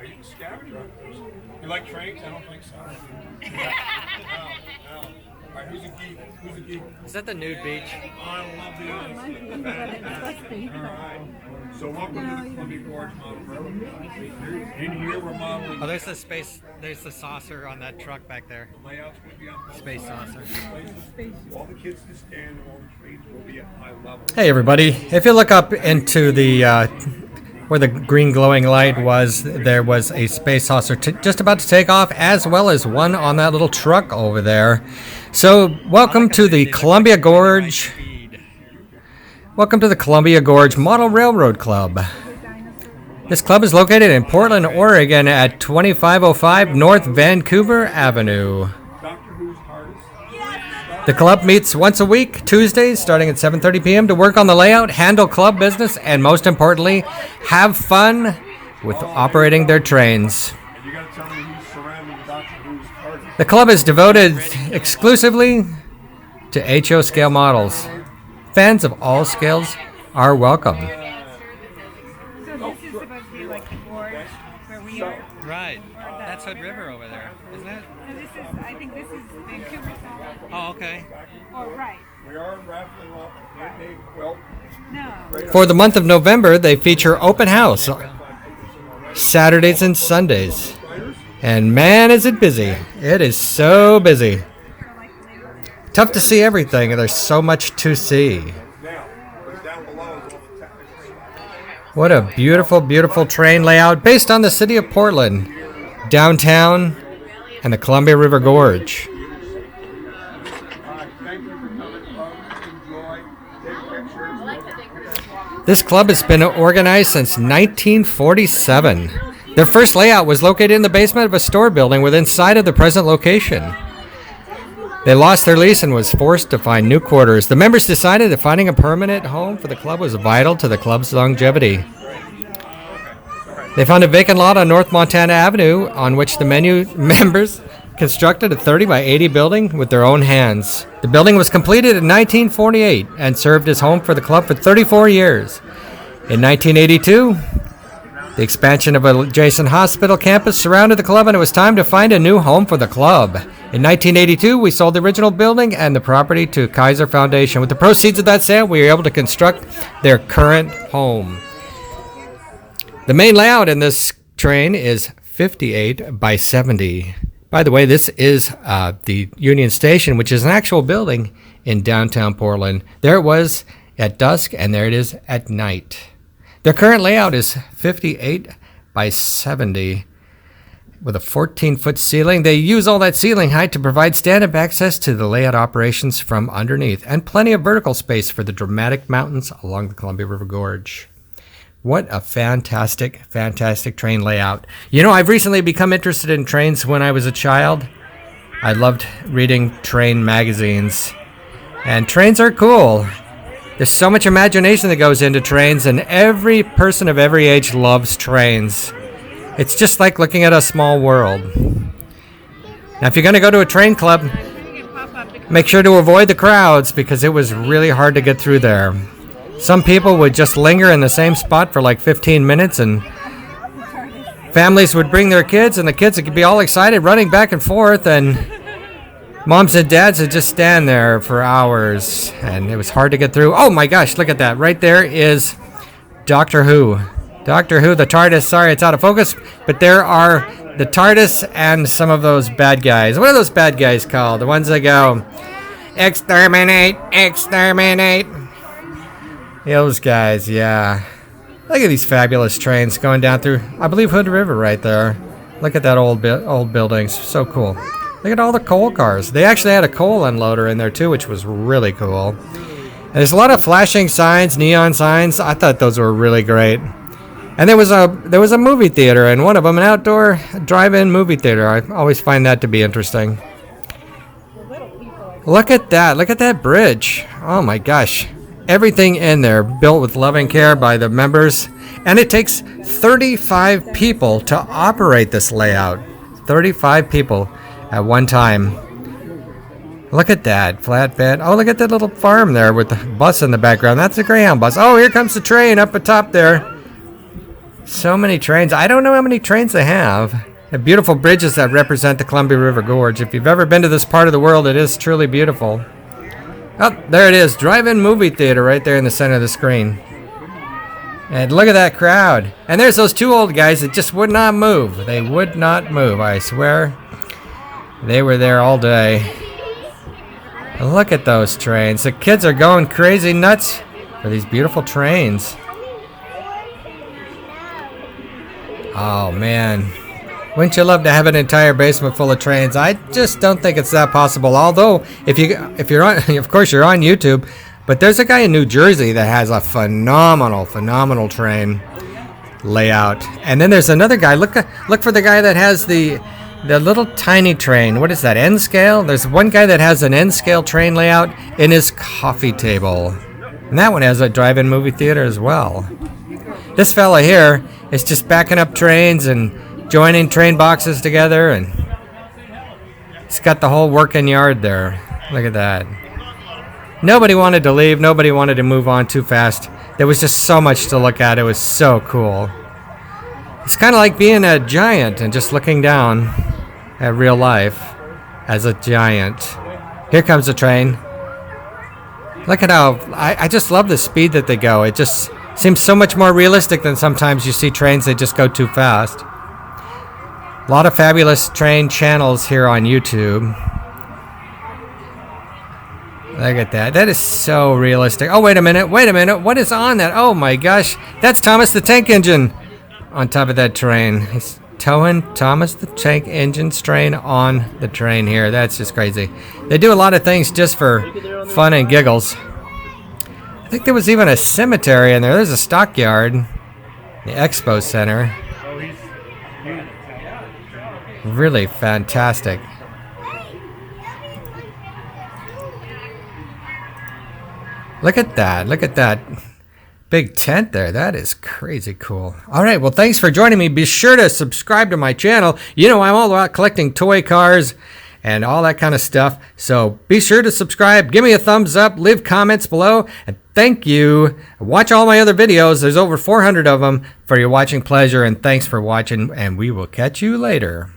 you a scavenger? You like trains? I don't think so. No. All right, who's a geek? Who's a geek? Is that the nude beach? I love the fantastic. All right. So welcome to the Columbia Gorge Model Railroad. In here we're modeling. Oh, there's the space. There's the saucer on that truck back there. The layout's going to be on both Space sides. saucer. All the kids can stand, all the trains will be at high level. Hey everybody! If you look up into the where the green glowing light was, there was a space saucer just about to take off, as well as one on that little truck over there. So, welcome to the Columbia Gorge. Welcome to the Columbia Gorge Model Railroad Club. This club is located in Portland, Oregon at 2505 North Vancouver Avenue. The club meets once a week, Tuesdays, starting at 7:30 p.m. to work on the layout, handle club business, and most importantly, have fun with operating their trains. The club is devoted exclusively to HO scale models. Fans of all scales are welcome. So this is supposed to be like the gorge where we are. Right. That's Hood River over there, isn't it? No, this is. I think this is Vancouver side. Oh, okay. Oh, right. We are raffling off a handmade quilt. No. For the month of November, they feature open house Saturdays and Sundays. And man, is it busy. It is so busy. Tough to see everything, and there's so much to see. What a beautiful, beautiful train layout based on the city of Portland, downtown, and the Columbia River Gorge. This club has been organized since 1947. Their first layout was located in the basement of a store building within sight of the present location. They lost their lease and was forced to find new quarters. The members decided that finding a permanent home for the club was vital to the club's longevity. They found a vacant lot on North Montana Avenue on which the members constructed a 30 by 80 building with their own hands. The building was completed in 1948 and served as home for the club for 34 years. In 1982, the expansion of an adjacent hospital campus surrounded the club, and it was time to find a new home for the club. In 1982, we sold the original building and the property to Kaiser Foundation. With the proceeds of that sale, we were able to construct their current home. The main layout in this train is 58 by 70. By the way, this is the Union Station, which is an actual building in downtown Portland. There it was at dusk, and there it is at night. Their current layout is 58 by 70 with a 14-foot ceiling. They use all that ceiling height to provide stand-up access to the layout operations from underneath, and plenty of vertical space for the dramatic mountains along the Columbia River Gorge. What a fantastic, fantastic train layout. You know, I've recently become interested in trains when I was a child. I loved reading train magazines. And trains are cool. There's so much imagination that goes into trains, and every person of every age loves trains. It's just like looking at a small world. Now, if you're going to go to a train club, make sure to avoid the crowds because it was really hard to get through there. Some people would just linger in the same spot for like 15 minutes, and families would bring their kids, and the kids would be all excited running back and forth, and moms and dads would just stand there for hours, and it was hard to get through. Oh my gosh, look at that. Right there is Doctor Who. Doctor Who, the TARDIS. Sorry, it's out of focus, but there are the TARDIS and some of those bad guys. What are those bad guys called? The ones that go, exterminate, exterminate. Those guys, yeah. Look at these fabulous trains going down through, I believe, Hood River right there. Look at that old building. So cool. Look at all the coal cars. They actually had a coal unloader in there too, which was really cool. And there's a lot of flashing signs, neon signs. I thought those were really great. And there was a movie theater, and one of them, an outdoor drive-in movie theater. I always find that to be interesting. Look at that. Look at that bridge. Oh my gosh. Everything in there built with loving care by the members. And it takes 35 people to operate this layout. 35 people at one time. Look at that flatbed. Oh, look at that little farm there with the bus in the background. That's a Greyhound bus. Oh, here comes the train up atop there. So many trains. I don't know how many trains they have. The beautiful bridges that represent the Columbia River Gorge. If you've ever been to this part of the world, it is truly beautiful. Oh, there it is. Drive-in movie theater right there in the center of the screen. And look at that crowd. And there's those two old guys that just would not move. They would not move, I swear. They were there all day. Look at those trains. The kids are going crazy nuts for these beautiful trains. Oh, man. Wouldn't you love to have an entire basement full of trains? I just don't think it's that possible. Although, if you're on, of course you're on YouTube, but there's a guy in New Jersey that has a phenomenal train layout. And then there's another guy. Look for the guy that has the little tiny train. What is that, N scale? There's one guy that has an N scale train layout in his coffee table. And that one has a drive-in movie theater as well. This fella here is just backing up trains and joining train boxes together, and he's got the whole working yard there. Look at that. Nobody wanted to leave. Nobody wanted to move on too fast. There was just so much to look at. It was so cool. It's kind of like being a giant and just looking down at real life as a giant. Here comes the train. Look at how, I just love the speed that they go. It just seems so much more realistic than sometimes you see trains that just go too fast. A lot of fabulous train channels here on YouTube. Look at that. That is so realistic. Oh, wait a minute. What is on that? Oh my gosh. That's Thomas the Tank Engine on top of that train. He's towing Thomas the Tank Engine's train on the train here. That's just crazy. They do a lot of things just for fun and giggles. I think there was even a cemetery in there. There's a stockyard. The Expo Center. Really fantastic. Look at that. Look at that big tent there. That is crazy cool. All right. Well, thanks for joining me. Be sure to subscribe to my channel. You know, I'm all about collecting toy cars and all that kind of stuff. So be sure to subscribe. Give me a thumbs up. Leave comments below. And thank you. Watch all my other videos. There's over 400 of them for your watching pleasure. And thanks for watching. And we will catch you later.